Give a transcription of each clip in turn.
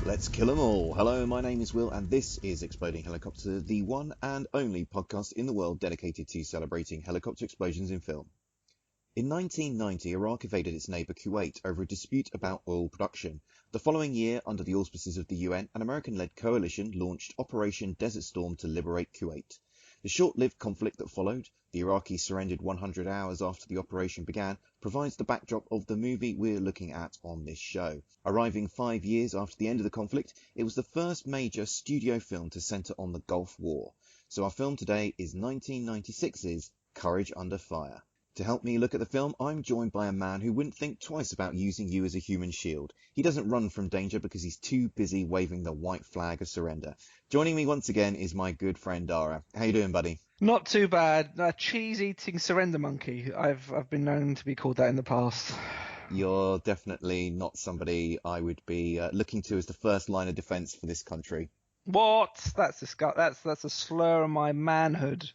Let's kill 'em all. Hello, my name is Will, and this is Exploding Helicopter, the one and only podcast in the world dedicated to celebrating helicopter explosions in film. In 1990, Iraq invaded its neighbour Kuwait over a dispute about oil production. The following year, under the auspices of the UN, an American-led coalition launched Operation Desert Storm to liberate Kuwait. The short-lived conflict that followed, the Iraqis surrendered 100 hours after the operation began, provides the backdrop of the movie we're looking at on this show. Arriving 5 years after the end of the conflict, it was the first major studio film to centre on the Gulf War. So our film today is 1996's Courage Under Fire. To help me look at the film, I'm joined by a man who wouldn't think twice about using you as a human shield. He doesn't run from danger because he's too busy waving the white flag of surrender. Joining me once again is my good friend Dara. How you doing, buddy? Not too bad. A cheese-eating surrender monkey. I've been known to be called that in the past. You're definitely not somebody I would be looking to as the first line of defence for this country. What? That's a slur on my manhood.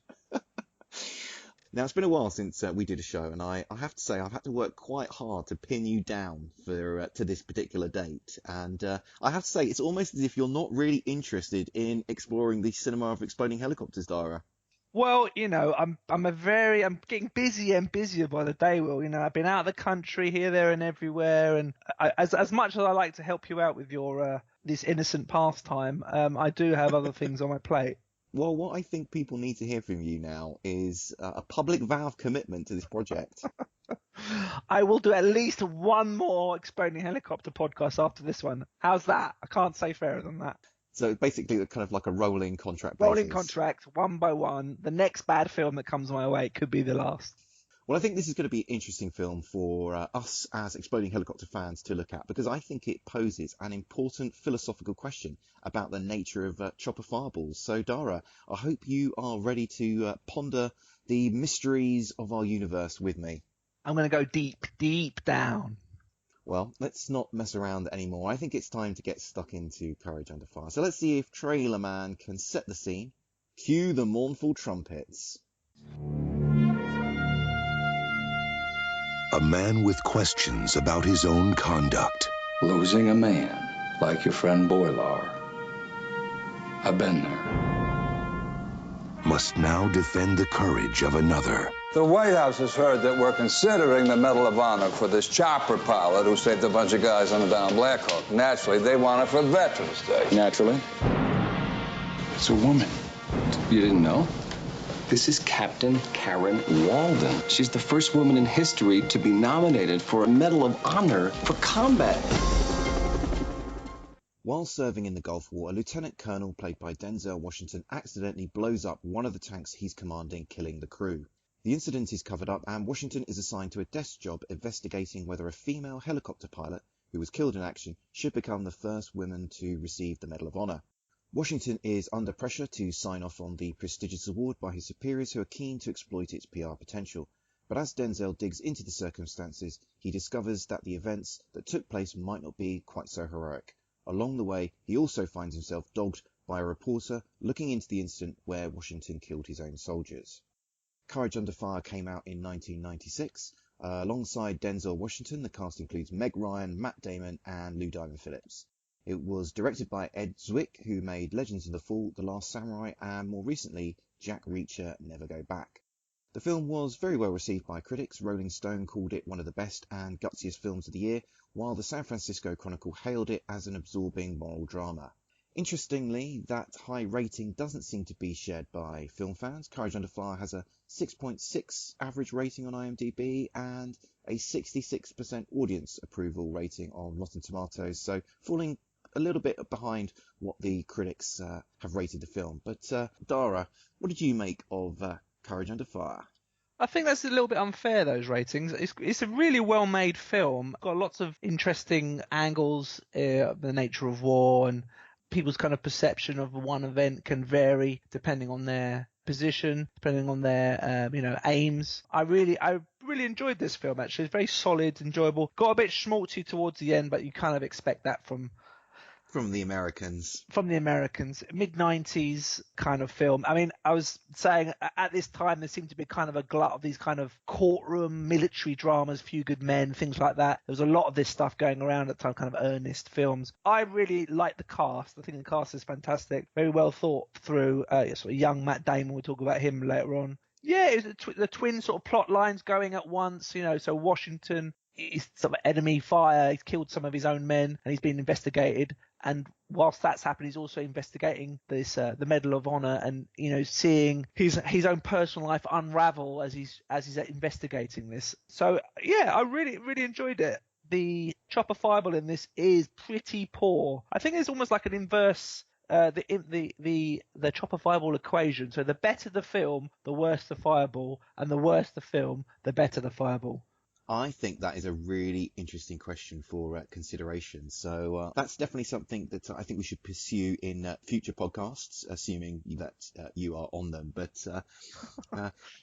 Now, it's been a while since we did a show, and I have to say I've had to work quite hard to pin you down for to this particular date. And I have to say it's almost as if you're not really interested in exploring the cinema of exploding helicopters, Dara. Well, I'm getting busier and busier by the day, Will. I've been out of the country here, there, and everywhere, and as much as I like to help you out with your this innocent pastime, I do have other things on my plate. Well, what I think people need to hear from you now is a public vow of commitment to this project. I will do at least one more Exploding Helicopter podcast after this one. How's that? I can't say fairer than that. So basically, kind of like a rolling contract basis. Rolling contract, one by one. The next bad film that comes my way could be the last. Well, I think this is going to be an interesting film for us as Exploding Helicopter fans to look at, because I think it poses an important philosophical question about the nature of chopper fireballs. So, Dara, I hope you are ready to ponder the mysteries of our universe with me. I'm going to go deep, deep down. Well, let's not mess around anymore. I think it's time to get stuck into Courage Under Fire. So let's see if Trailer Man can set the scene. Cue the mournful trumpets. A man with questions about his own conduct. Losing a man like your friend Boilar. I've been there. Must now defend the courage of another. The White House has heard that we're considering the Medal of Honor for this chopper pilot who saved a bunch of guys on the down Black Hawk. Naturally, they want it for Veterans Day. Naturally. It's a woman. You didn't know? This is Captain Karen Walden. She's the first woman in history to be nominated for a Medal of Honor for combat. While serving in the Gulf War, a lieutenant colonel played by Denzel Washington accidentally blows up one of the tanks he's commanding, killing the crew. The incident is covered up, and Washington is assigned to a desk job investigating whether a female helicopter pilot who was killed in action should become the first woman to receive the Medal of Honor. Washington is under pressure to sign off on the prestigious award by his superiors, who are keen to exploit its PR potential. But as Denzel digs into the circumstances, he discovers that the events that took place might not be quite so heroic. Along the way, he also finds himself dogged by a reporter looking into the incident where Washington killed his own soldiers. Courage Under Fire came out in 1996. Alongside Denzel Washington, the cast includes Meg Ryan, Matt Damon, and Lou Diamond Phillips. It was directed by Ed Zwick, who made Legends of the Fall, The Last Samurai, and more recently, Jack Reacher, Never Go Back. The film was very well received by critics. Rolling Stone called it one of the best and gutsiest films of the year, while the San Francisco Chronicle hailed it as an absorbing moral drama. Interestingly, that high rating doesn't seem to be shared by film fans. Courage Under Fire has a 6.6 average rating on IMDb and a 66% audience approval rating on Rotten Tomatoes, so falling a little bit behind what the critics have rated the film. But Dara, what did you make of Courage Under Fire? I think that's a little bit unfair, those ratings. It's a really well-made film. Got lots of interesting angles, the nature of war, and people's kind of perception of one event can vary depending on their position, depending on their aims. I really enjoyed this film, actually. It's very solid, enjoyable. Got a bit schmaltzy towards the end, but you kind of expect that from From the Americans. Mid-90s kind of film. I mean, I was saying at this time there seemed to be kind of a glut of these kind of courtroom military dramas, Few Good Men, things like that. There was a lot of this stuff going around at the time, kind of earnest films. I really like the cast. I think the cast is fantastic. Very well thought through. Sort of young Matt Damon, we'll talk about him later on. Yeah, it was the twin sort of plot lines going at once, so Washington is sort of enemy fire. He's killed some of his own men and he's been investigated. And whilst that's happened, he's also investigating this, the Medal of Honor, and seeing his own personal life unravel as he's investigating this. So yeah, I really really enjoyed it. The chopper fireball in this is pretty poor. I think it's almost like an inverse. The chopper fireball equation. So the better the film, the worse the fireball, and the worse the film, the better the fireball. I think that is a really interesting question for consideration. So that's definitely something that I think we should pursue in future podcasts, assuming that you are on them. But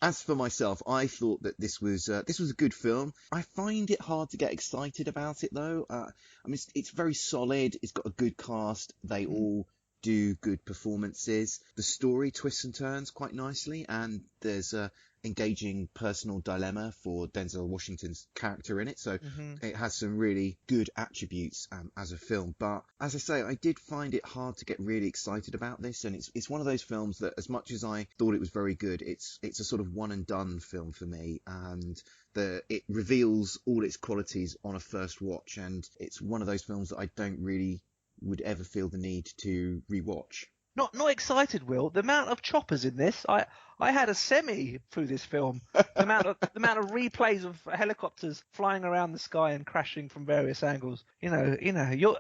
as for myself, I thought that this was a good film. I find it hard to get excited about it, though. I mean, it's very solid. It's got a good cast. They all do good performances. The story twists and turns quite nicely, and there's a engaging personal dilemma for Denzel Washington's character in it. So it has some really good attributes as a film. But as I say, I did find it hard to get really excited about this. And it's one of those films that, as much as I thought it was very good, it's a sort of one and done film for me. And it reveals all its qualities on a first watch. And it's one of those films that I don't really would ever feel the need to rewatch. Not excited, Will. The amount of choppers in this, I had a semi through this film. The amount of replays of helicopters flying around the sky and crashing from various angles. I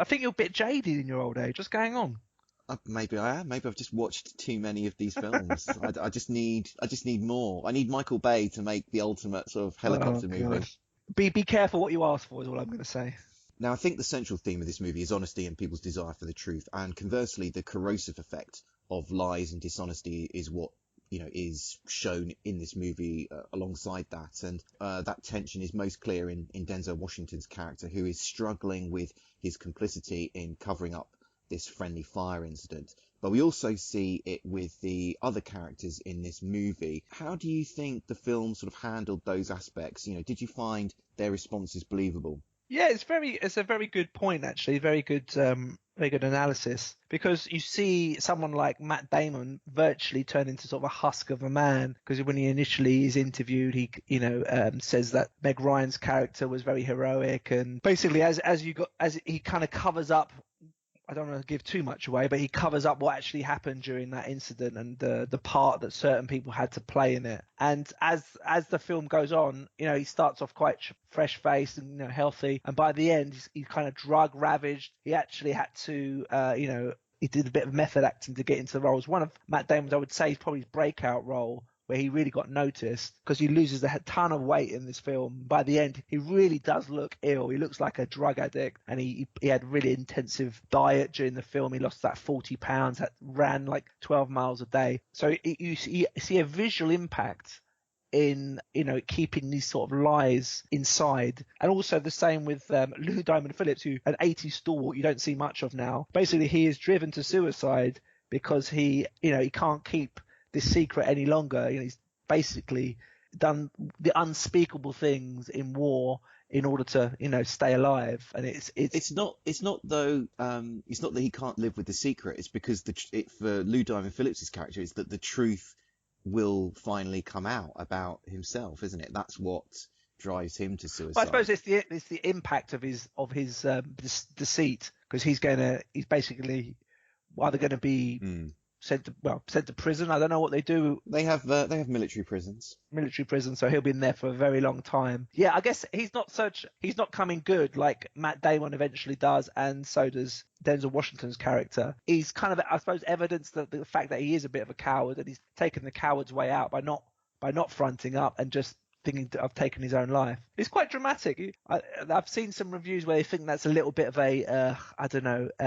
think you're a bit jaded in your old age. What's going on? Maybe I am. Maybe I've just watched too many of these films. I just need more. I need Michael Bay to make the ultimate sort of helicopter movie. Be careful what you ask for, is all I'm going to say. Now, I think the central theme of this movie is honesty and people's desire for the truth, and conversely, the corrosive effect of lies and dishonesty is what is shown in this movie alongside that. And that tension is most clear in Denzel Washington's character, who is struggling with his complicity in covering up this friendly fire incident. But we also see it with the other characters in this movie. How do you think the film sort of handled those aspects? Did you find their responses believable? Yeah, it's a very good point, actually. Very good analysis, because you see someone like Matt Damon virtually turn into sort of a husk of a man, because when he initially is interviewed, he says that Meg Ryan's character was very heroic, and basically as he kind of covers up. I don't want to give too much away, but he covers up what actually happened during that incident and the part that certain people had to play in it. And as the film goes on, he starts off quite fresh-faced and healthy, and by the end he's kind of drug ravaged. He actually had to he did a bit of method acting to get into the roles. One of Matt Damon's, I would say, is probably his breakout role, where he really got noticed, because he loses a ton of weight in this film. By the end, he really does look ill. He looks like a drug addict, and he had a really intensive diet during the film. He lost that 40 pounds, that ran like 12 miles a day. So you see a visual impact in keeping these sort of lies inside. And also the same with Lou Diamond Phillips, who an 80s stalwart you don't see much of now. Basically, he is driven to suicide because he can't keep this secret any longer. He's basically done the unspeakable things in war in order to stay alive. And it's not that he can't live with the secret. It's because for Lou Diamond Phillips' character is that the truth will finally come out about himself, isn't it? That's what drives him to suicide. Well, I suppose it's the impact of his deceit, because he's basically either going to be sent to prison. I don't know what they do. They have military prisons. So he'll be in there for a very long time. Yeah, I guess he's not coming good like Matt Damon eventually does, and so does Denzel Washington's character. He's kind of, I suppose, evidence that the fact that he is a bit of a coward, and he's taken the coward's way out by not fronting up and just thinking of taking his own life. It's quite dramatic. I've seen some reviews where they think that's a little bit of a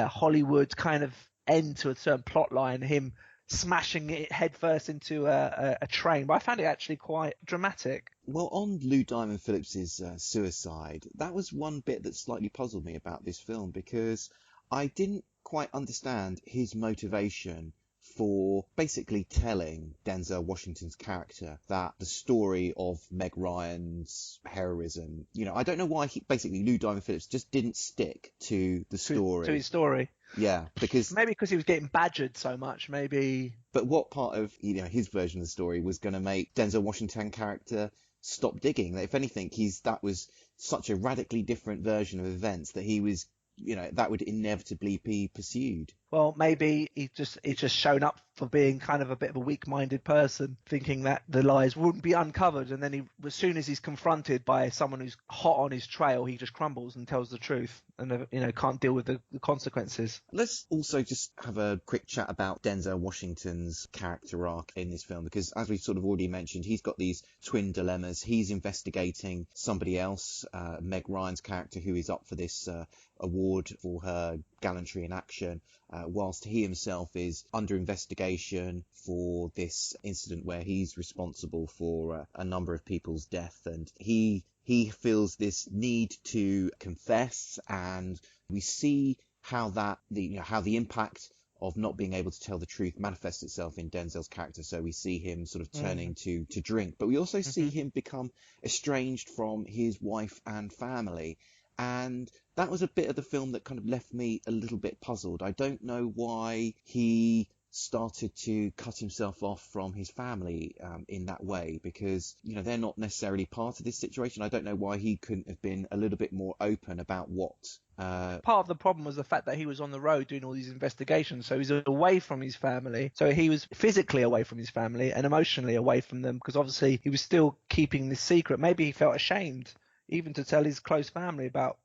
Hollywood kind of end to a certain plot line, him smashing it headfirst into a train. But I found it actually quite dramatic. Well, on Lou Diamond Phillips' suicide, that was one bit that slightly puzzled me about this film, because I didn't quite understand his motivation for basically telling Denzel Washington's character that the story of Meg Ryan's heroism, I don't know why basically Lou Diamond Phillips just didn't stick to the story. To his story. Yeah, because maybe because he was getting badgered so much, maybe. But what part of his version of the story was going to make Denzel Washington character stop digging? If anything, that was such a radically different version of events that he was, that would inevitably be pursued. Well, maybe he's just shown up for being kind of a bit of a weak-minded person, thinking that the lies wouldn't be uncovered, and then as soon as he's confronted by someone who's hot on his trail, he just crumbles and tells the truth, and can't deal with the consequences. Let's also just have a quick chat about Denzel Washington's character arc in this film, because as we've sort of already mentioned, he's got these twin dilemmas. He's investigating somebody else, Meg Ryan's character, who is up for this award for her gallantry in action, whilst he himself is under investigation for this incident where he's responsible for a number of people's death, and he feels this need to confess, and we see how the impact of not being able to tell the truth manifests itself in Denzel's character. So we see him sort of turning to drink, but we also see him become estranged from his wife and family. And that was a bit of the film that kind of left me a little bit puzzled. I don't know why he started to cut himself off from his family in that way, because they're not necessarily part of this situation. I don't know why he couldn't have been a little bit more open about what part of the problem was the fact that he was on the road doing all these investigations, so he's away from his family. So he was physically away from his family and emotionally away from them, because obviously he was still keeping this secret. Maybe he felt ashamed even to tell his close family about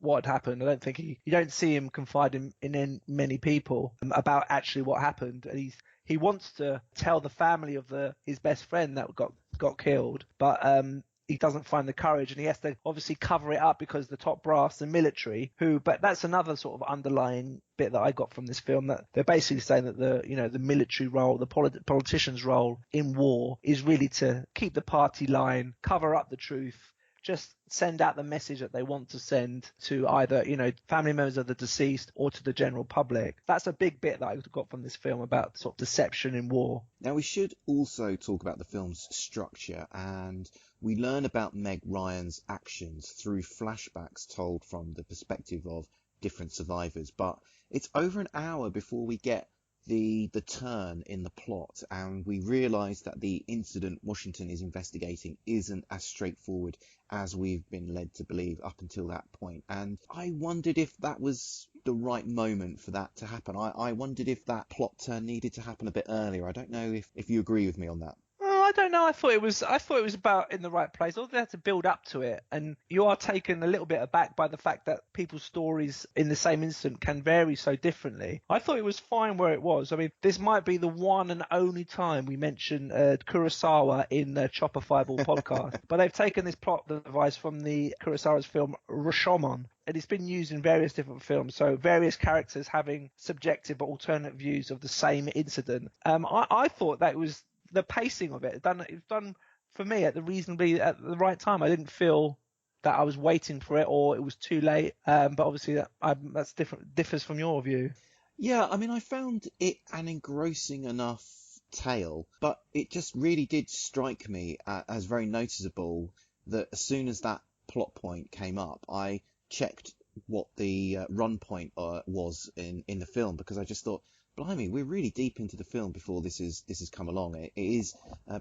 what had happened. I don't think you don't see him confide in many people about actually what happened. And he wants to tell the family of his best friend that got killed, but he doesn't find the courage, and he has to obviously cover it up because the top brass, the military, but that's another sort of underlying bit that I got from this film, that they're basically saying that the military role, the politician's role in war is really to keep the party line, cover up the truth, just send out the message that they want to send to either, family members of the deceased or to the general public. That's a big bit that I got from this film about sort of deception in war. Now, we should also talk about the film's structure, and we learn about Meg Ryan's actions through flashbacks told from the perspective of different survivors. But it's over an hour before we get the turn in the plot, and we realise that the incident Washington is investigating isn't as straightforward as we've been led to believe up until that point. And I wondered if that was the right moment for that to happen. I wondered if that plot turn needed to happen a bit earlier. I don't know if you agree with me on that. I don't know. I thought it was about in the right place. Although they had to build up to it, and you are taken a little bit aback by the fact that people's stories in the same incident can vary so differently. I thought it was fine where it was. I mean, this might be the one and only time we mention Kurosawa in the Chopper Fireball podcast, but they've taken this plot device from the Kurosawa's film Rashomon, and it's been used in various different films, so various characters having subjective but alternate views of the same incident. I thought that was the pacing of it done for me at the right time. I didn't feel that I was waiting for it or it was too late. But obviously that's differs from your view. Yeah, I mean, I found it an engrossing enough tale, but it just really did strike me as very noticeable that as soon as that plot point came up, I checked what the run point was in the film, because I just thought, blimey, we're really deep into the film before this has come along. It is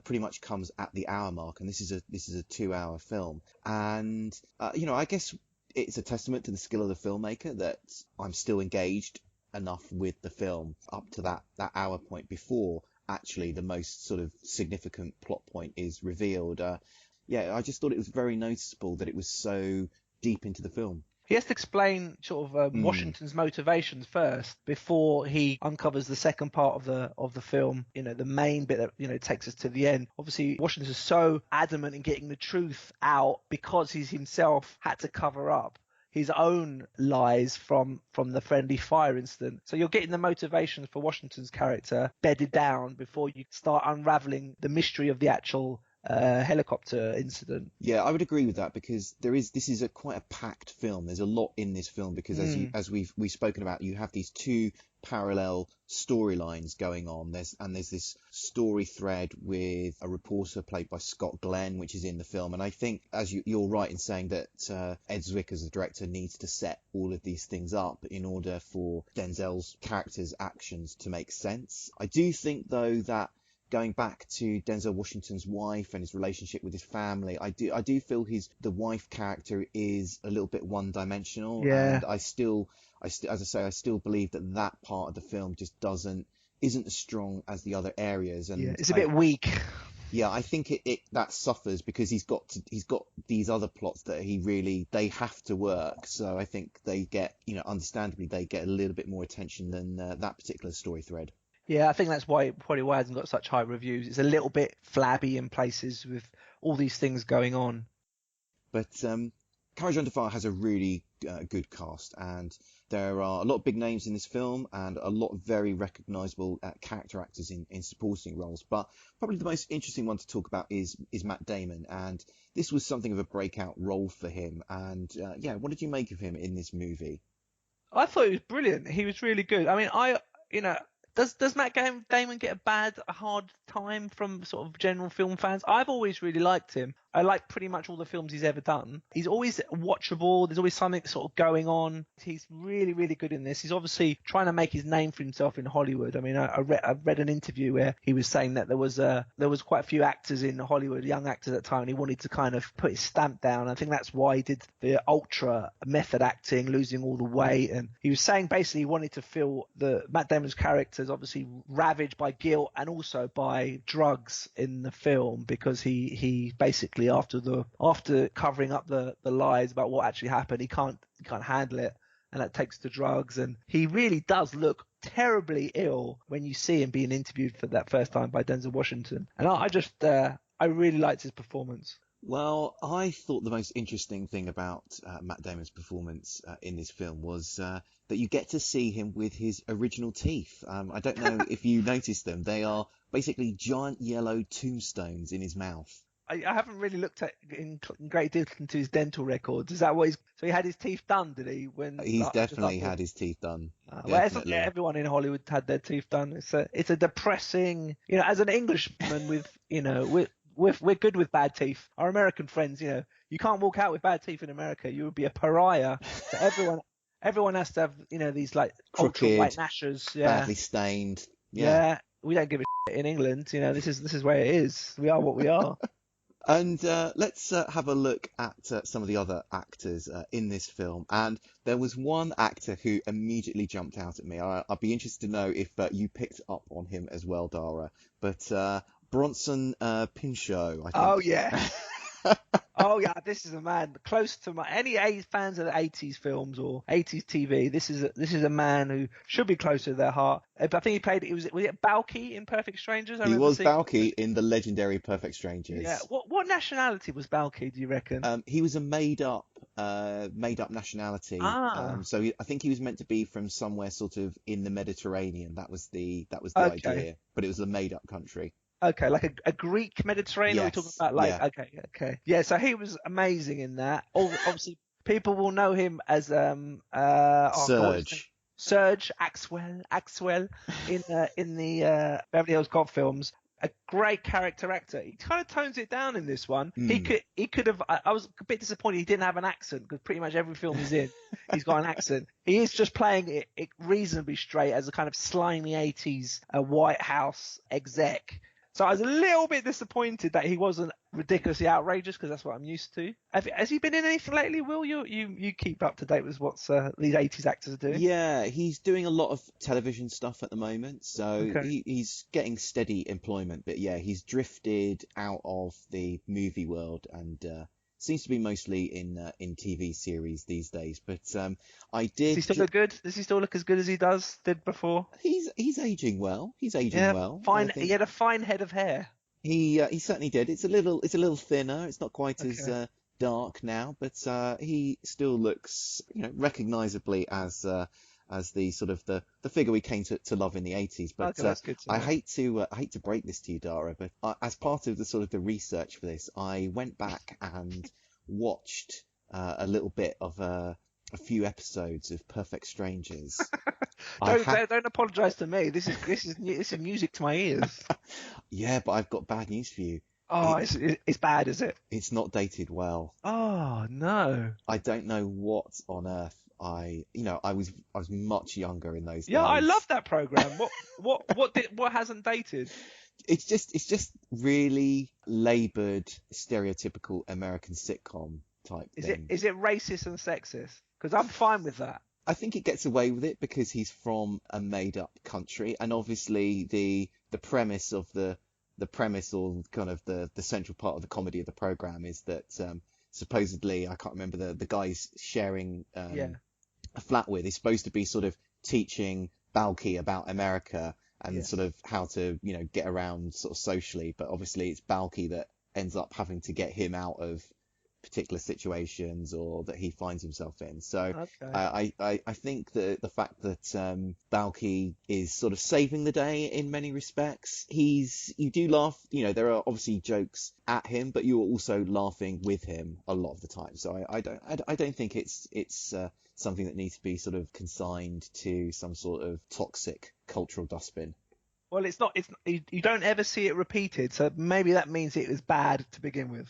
pretty much comes at the hour mark, and this is a 2-hour film. And I guess it's a testament to the skill of the filmmaker that I'm still engaged enough with the film up to that hour point before actually the most sort of significant plot point is revealed. I just thought it was very noticeable that it was so deep into the film. He has to explain sort of Washington's motivations first before he uncovers the second part of the film. The main bit that takes us to the end. Obviously, Washington is so adamant in getting the truth out because he's himself had to cover up his own lies from the friendly fire incident. So you're getting the motivations for Washington's character bedded down before you start unraveling the mystery of the actual helicopter incident. Yeah, I would agree with that because this is quite a packed film. There's a lot in this film because as we've spoken about, you have these two parallel storylines going on. There's this story thread with a reporter played by Scott Glenn, which is in the film. And I think, as you're right in saying that Ed Zwick as the director needs to set all of these things up in order for Denzel's character's actions to make sense. I do think, though, that going back to Denzel Washington's wife and his relationship with his family, I do feel the wife character is a little bit one-dimensional. Yeah. And I still believe that part of the film just isn't as strong as the other areas. And yeah, it's a bit weak. Yeah, I think that suffers because he's got these other plots that they have to work. So I think they get, understandably, they get a little bit more attention than that particular story thread. Yeah, I think that's probably why it hasn't got such high reviews. It's a little bit flabby in places with all these things going on. But Courage Under Fire has a really good cast, and there are a lot of big names in this film and a lot of very recognisable character actors in supporting roles. But probably the most interesting one to talk about is Matt Damon, and this was something of a breakout role for him. And what did you make of him in this movie? I thought he was brilliant. He was really good. I mean, Does Matt Damon get a hard time from sort of general film fans? I've always really liked him. I like pretty much all the films he's ever done. He's always watchable. There's always something sort of going on. He's really, really good in this. He's obviously trying to make his name for himself in Hollywood. I mean, I read an interview where he was saying that there was quite a few actors in Hollywood, young actors at the time, and he wanted to kind of put his stamp down. I think that's why he did the ultra method acting, losing all the weight. And he was saying basically he wanted to feel Matt Damon's character is obviously ravaged by guilt and also by drugs in the film, because he basically after covering up the lies about what actually happened, he can't handle it, and that takes to drugs. And he really does look terribly ill when you see him being interviewed for that first time by Denzel Washington. And I really liked his performance. Well, I thought the most interesting thing about Matt Damon's performance in this film was that you get to see him with his original teeth. I don't know if you noticed them. They are basically giant yellow tombstones in his mouth. I haven't really looked at in great detail into his dental records. Is that what so he had his teeth done, did he? He's definitely had his teeth done. Well, everyone in Hollywood had their teeth done. It's a depressing, as an Englishman we're good with bad teeth. Our American friends, you can't walk out with bad teeth in America. You would be a pariah. So everyone has to have, these like ultra white gnashers. Yeah. Badly stained. Yeah. We don't give a shit in England. This is where it is. We are what we are. And let's have a look at some of the other actors in this film. And there was one actor who immediately jumped out at me. I'd be interested to know if you picked up on him as well, Dara. But Bronson Pinchot, I think. Oh, yeah. Oh, yeah, this is a man close to any fans of the 80s films or 80s TV. This is a man who should be close to their heart. I think he played, was it Balky in Perfect Strangers? He was Balky in the legendary Perfect Strangers. Yeah. What nationality was Balky, do you reckon? He was a made up nationality. So I think he was meant to be from somewhere sort of in the Mediterranean. That was the idea, but it was a made up country. Okay, like a Greek Mediterranean. Yes. We're talking about okay. Yeah, so he was amazing in that. Obviously, people will know him as Serge Axwell in the Beverly Hills Cop films. A great character actor. He kind of tones it down in this one. He could have. I was a bit disappointed he didn't have an accent, because pretty much every film he's in, he's got an accent. He is just playing it reasonably straight as a kind of slimy 80s White House exec. So I was a little bit disappointed that he wasn't ridiculously outrageous, because that's what I'm used to. Has he been in anything lately, Will? You keep up to date with what these 80s actors are doing? Yeah, he's doing a lot of television stuff at the moment, so he's getting steady employment. But yeah, he's drifted out of the movie world and seems to be mostly in TV series these days. But Does he still look good? Does he still look as good as he did before? He's aging well. Well. Fine. He had a fine head of hair. He certainly did. It's a little thinner. It's not quite as dark now, but he still looks, recognisably as as the sort of the figure we came to love in the 80s. But Okay, that's good to know. I hate to break this to you, Dara, but as part of the sort of the research for this, I went back and watched a little bit of a few episodes of Perfect Strangers. Don't apologise to me. This is music to my ears. Yeah, but I've got bad news for you. Oh, it's bad, is it? It's not dated well. Oh no. I don't know what on earth I was much younger in those days. Yeah, I love that program. What hasn't dated? It's just really laboured, stereotypical American sitcom type thing. Is it racist and sexist? Because I'm fine with that. I think it gets away with it because he's from a made-up country, and obviously the premise of the premise or kind of the central part of the comedy of the program is that supposedly, I can't remember the guy's sharing a flat with is supposed to be sort of teaching Balki about America and sort of how to get around sort of socially, but obviously it's Balki that ends up having to get him out of particular situations or that he finds himself in. So I think that the fact that Balki is sort of saving the day in many respects, you do laugh, there are obviously jokes at him, but you're also laughing with him a lot of the time. So I don't think it's something that needs to be sort of consigned to some sort of toxic cultural dustbin. Well, it's not. You don't ever see it repeated, so maybe that means it was bad to begin with.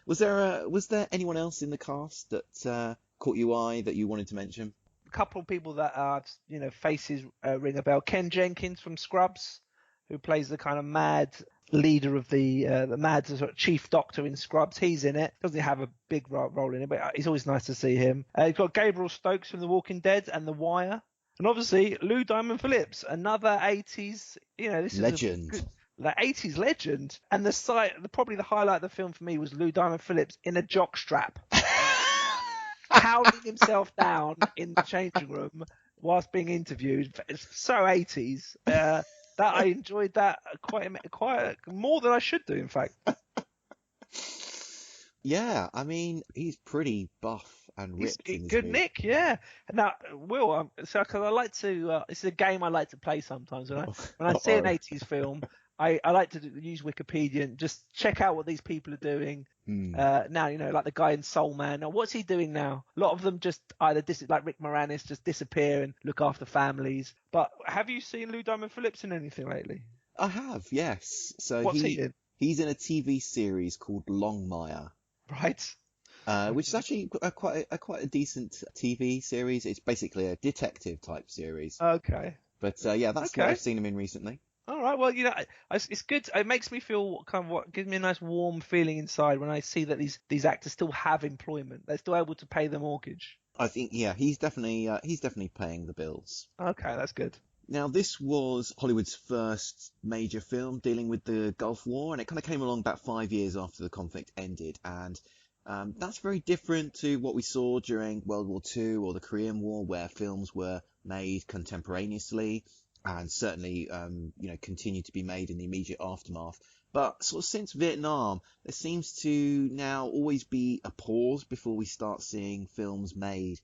Was there anyone else in the cast that caught your eye that you wanted to mention? A couple of people that are, faces ring a bell. Ken Jenkins from Scrubs, who plays the kind of mad leader of the mad sort of chief doctor in Scrubs. He's in it. Doesn't have a big role in it, but it's always nice to see him. You've got Gabriel Stokes from The Walking Dead and The Wire. And obviously Lou Diamond Phillips, another 80s, this is legend. The 80s legend. And probably the highlight of the film for me was Lou Diamond Phillips in a jockstrap, pounding himself down in the changing room whilst being interviewed. It's so 80s that I enjoyed that quite more than I should do, in fact. Yeah, I mean, he's pretty buff and ripped. He's good, Nick. Yeah. Now, Will, because I like to. It's a game I like to play sometimes. When I see an 80s film, I like to use Wikipedia and just check out what these people are doing. Now, like the guy in Soul Man. Now, what's he doing now? A lot of them just either like Rick Moranis, just disappear and look after families. But have you seen Lou Diamond Phillips in anything lately? I have, yes. So what's he in? He's in a TV series called Longmire. Right. Which is actually quite a decent TV series. It's basically a detective type series. Okay. But that's what I've seen him in recently. All right. Well, it's good. It makes me feel gives me a nice warm feeling inside when I see that these actors still have employment. They're still able to pay the mortgage. I think, he's definitely paying the bills. Okay, that's good. Now, this was Hollywood's first major film dealing with the Gulf War, and it kind of came along about 5 years after the conflict ended. And that's very different to what we saw during World War II or the Korean War, where films were made contemporaneously and certainly, continued to be made in the immediate aftermath. But sort of since Vietnam, there seems to now always be a pause before we start seeing films made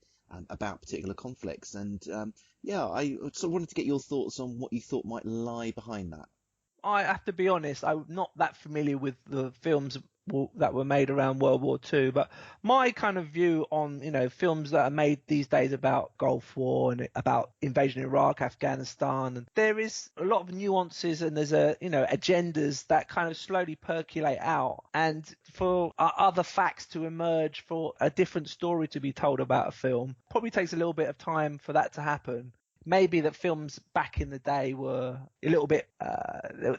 about particular conflicts. And I sort of wanted to get your thoughts on what you thought might lie behind that. I have to be honest, I'm not that familiar with the films that were made around World War II, but my kind of view on, films that are made these days about Gulf War and about invasion of Iraq, Afghanistan, and there is a lot of nuances and there's agendas that kind of slowly percolate out, and for other facts to emerge, for a different story to be told about a film, probably takes a little bit of time for that to happen. Maybe that films back in the day were a little bit,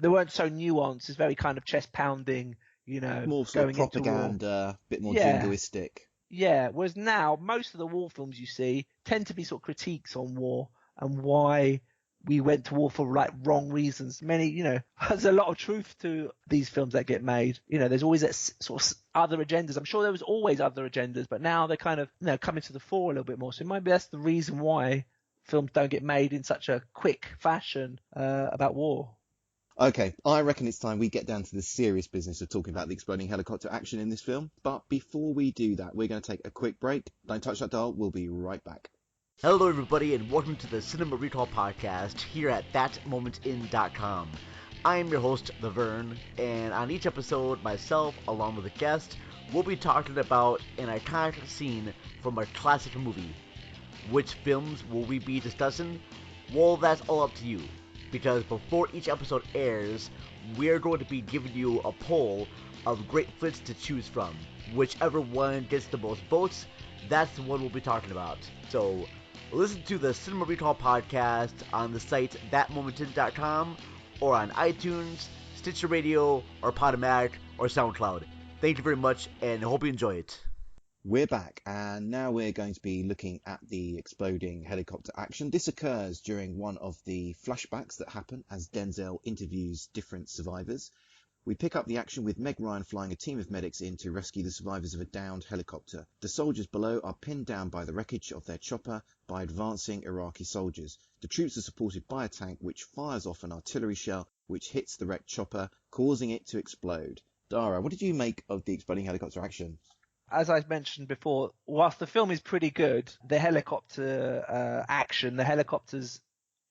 they weren't so nuanced. It's very kind of chest pounding, more sort of propaganda, a bit more jingoistic. Yeah, whereas now most of the war films you see tend to be sort of critiques on war and why we went to war for wrong reasons. Many, there's a lot of truth to these films that get made. There's always that sort of other agendas. I'm sure there was always other agendas, but now they're kind of coming to the fore a little bit more. So maybe that's the reason why films don't get made in such a quick fashion about war. Okay, I reckon it's time we get down to the serious business of talking about the exploding helicopter action in this film. But before we do that, we're going to take a quick break. Don't touch that dial. We'll be right back. Hello, everybody, and welcome to the Cinema Recall Podcast here at ThatMomentIn.com. I am your host, The Vern, and on each episode, myself, along with a guest, will be talking about an iconic scene from a classic movie. Which films will we be discussing? Well, that's all up to you, because before each episode airs, we're going to be giving you a poll of great flicks to choose from. Whichever one gets the most votes, that's the one we'll be talking about. So, listen to the Cinema Recall Podcast on the site ThatMomentin.com or on iTunes, Stitcher Radio, or Podomatic, or SoundCloud. Thank you very much, and hope you enjoy it. We're back, and now we're going to be looking at the exploding helicopter action. This occurs during one of the flashbacks that happen as Denzel interviews different survivors. We pick up the action with Meg Ryan flying a team of medics in to rescue the survivors of a downed helicopter. The soldiers below are pinned down by the wreckage of their chopper by advancing Iraqi soldiers. The troops are supported by a tank which fires off an artillery shell which hits the wrecked chopper, causing it to explode. Dara, what did you make of the exploding helicopter action? As I mentioned before, whilst the film is pretty good, the helicopter action, the helicopters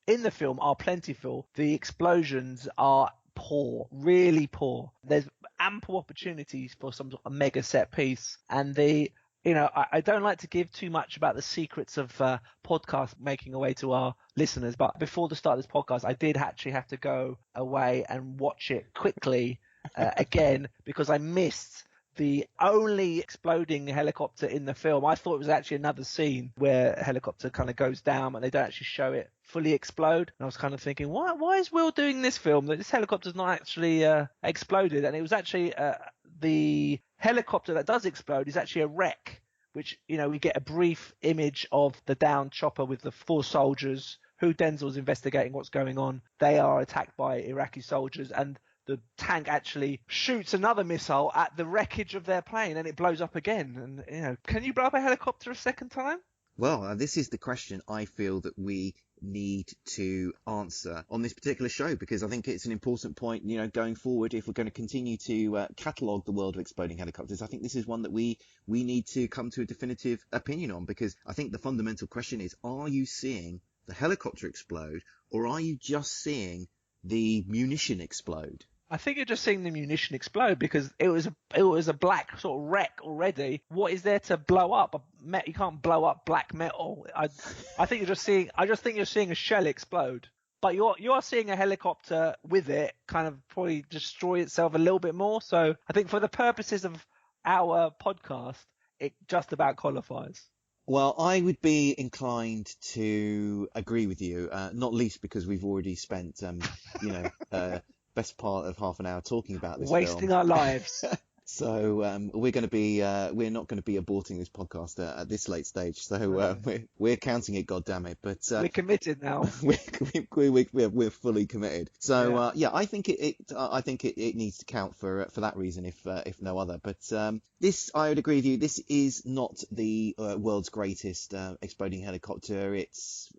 in the film are plentiful. The explosions are poor, really poor. There's ample opportunities for some sort of mega set piece, and I don't like to give too much about the secrets of podcast making away to our listeners, but before the start of this podcast, I did actually have to go away and watch it quickly again because I missed the only exploding helicopter in the film. I thought it was actually another scene where a helicopter kind of goes down and they don't actually show it fully explode. And I was kind of thinking, why is Will doing this film that this helicopter's not actually exploded? And it was actually the helicopter that does explode is actually a wreck, which, we get a brief image of the downed chopper with the 4 soldiers who Denzel's investigating what's going on. They are attacked by Iraqi soldiers, and the tank actually shoots another missile at the wreckage of their plane, and it blows up again. And, can you blow up a helicopter a second time? Well, this is the question I feel that we need to answer on this particular show, because I think it's an important point, going forward, if we're going to continue to catalogue the world of exploding helicopters. I think this is one that we need to come to a definitive opinion on, because I think the fundamental question is, are you seeing the helicopter explode, or are you just seeing the munition explode? I think you're just seeing the munition explode because it was a black sort of wreck already. What is there to blow up? You can't blow up black metal. I think you're just seeing. I just think you're seeing a shell explode. But you are seeing a helicopter with it kind of probably destroy itself a little bit more. So I think for the purposes of our podcast, it just about qualifies. Well, I would be inclined to agree with you, not least because we've already spent, best part of half an hour talking about this wasting film. Our lives. So we're going to be we're not going to be aborting this podcast at this late stage. So we're counting it, goddammit. But we're committed now. we're fully committed. So I think it needs to count for that reason, if no other. But this, I would agree with you. This is not the world's greatest exploding helicopter. It's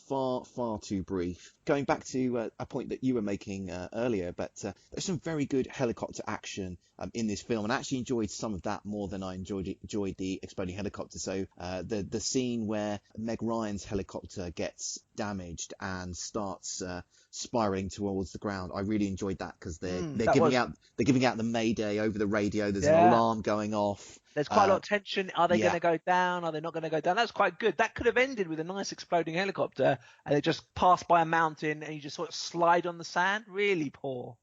far too brief. Going back to a point that you were making earlier, but there's some very good helicopter action in this film, and I actually enjoyed some of that more than I enjoyed the exploding helicopter. So the scene where Meg Ryan's helicopter gets damaged and starts spiraling towards the ground, I really enjoyed that because they're giving out the mayday over the radio. There's an alarm going off. There's quite a lot of tension. Are they going to go down? Are they not going to go down? That's quite good. That could have ended with a nice exploding helicopter and it just passed by a mountain and you just sort of slide on the sand. Really poor.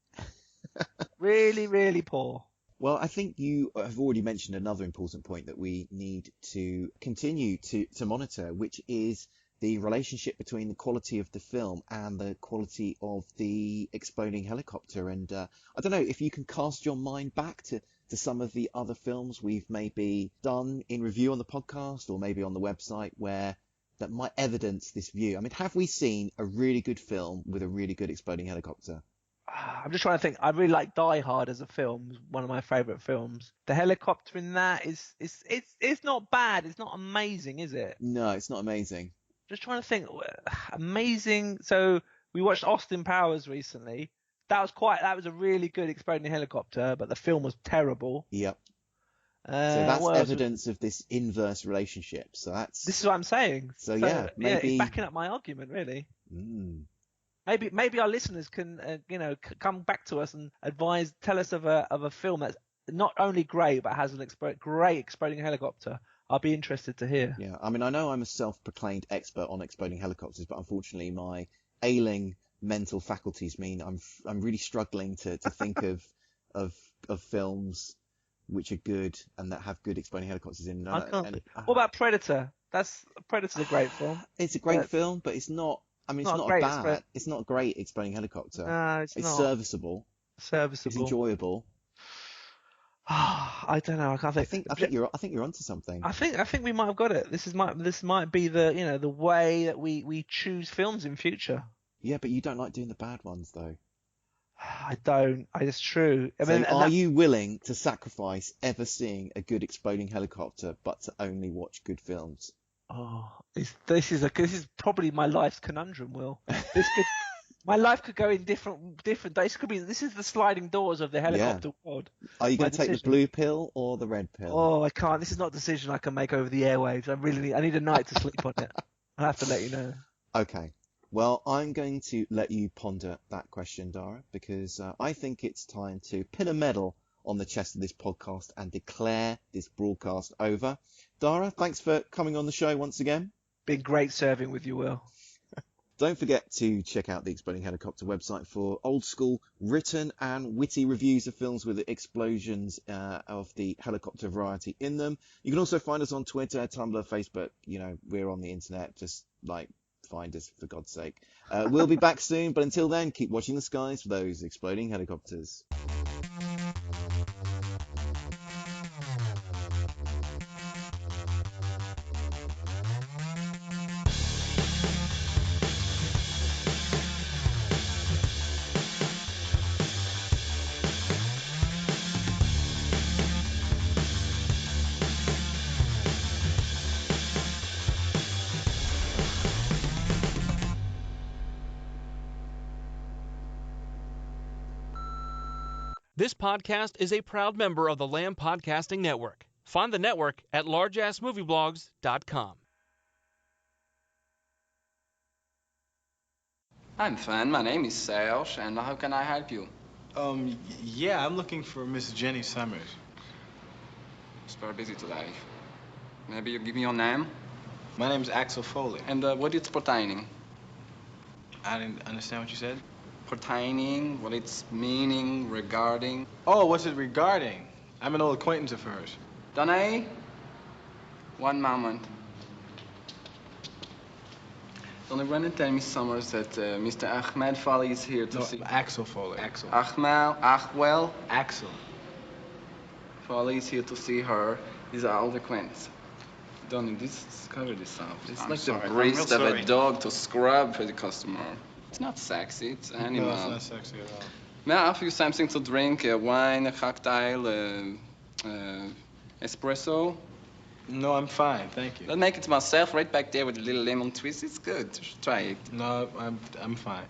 Really, really poor. Well, I think you have already mentioned another important point that we need to continue to monitor, which is the relationship between the quality of the film and the quality of the exploding helicopter. And I don't know if you can cast your mind back to some of the other films we've maybe done in review on the podcast or maybe on the website where that might evidence this view. I mean, have we seen a really good film with a really good exploding helicopter? I'm just trying to think. I really like Die Hard as a film, one of my favourite films. The helicopter in that is not bad. It's not amazing, is it? No, it's not amazing. Just trying to think. Amazing. So we watched Austin Powers recently. That was a really good exploding helicopter, but the film was terrible. Yep. So that's what else? evidence of this inverse relationship. So This is what I'm saying. So yeah, maybe it's backing up my argument, really. Mm. Maybe our listeners can, come back to us and tell us of a film that's not only great but has an great exploding helicopter. I'll be interested to hear. Yeah, I mean, I know I'm a self-proclaimed expert on exploding helicopters, but unfortunately, my ailing mental faculties mean I'm really struggling to think of films which are good and that have good exploding helicopters in. I can't. What about Predator? Predator's a great film. It's a great film, but it's not. I mean, it's not it's not a great exploding helicopter. No, it's not. Serviceable. It's enjoyable. I don't know. I think you're onto something. I think we might have got it. This might be the way that we choose films in future. Yeah, but you don't like doing the bad ones, though. I don't. It's true. Are you willing to sacrifice ever seeing a good exploding helicopter, but to only watch good films? Oh, this is probably my life's conundrum, Will. My life could go in different. This is the sliding doors of the helicopter world. Are you going to take the blue pill or the red pill? Oh, I can't. This is not a decision I can make over the airwaves. I need a night to sleep on it. I'll have to let you know. Okay. Well, I'm going to let you ponder that question, Dara, because I think it's time to pin a medal on the chest of this podcast and declare this broadcast over. Dara, thanks for coming on the show once again. Been great serving with you, Will. Don't forget to check out the Exploding Helicopter website for old school written and witty reviews of films with explosions of the helicopter variety in them. You can also find us on Twitter, Tumblr, Facebook. We're on the internet. Just find us, for God's sake. We'll be back soon, but until then, keep watching the skies for those exploding helicopters. This podcast is a proud member of the Lamb Podcasting Network. Find the network at largeassmovieblogs.com. I'm fine. My name is Serge, and how can I help you? Yeah, I'm looking for Miss Jenny Summers. She's very busy today. Maybe you give me your name? My name's Axel Foley. And what is pertaining? I didn't understand what you said. Pertaining, what it's meaning, regarding. Oh, what's it regarding? I'm an old acquaintance of hers. Danae? One moment. Don't run and tell Miss Summers that Mr. Ahmed Foley is here to see... Axel Foley. Axel. Axel. Foley is here to see her. He's an old acquaintance. Donnie, cover this up. It's like the breast of a dog to scrub for the customer. It's not sexy, it's animal. No, it's not sexy at all. May I offer you something to drink? A wine, a cocktail, espresso? No, I'm fine, thank you. I'll make it myself right back there with a little lemon twist. It's good. Try it. No, I'm fine.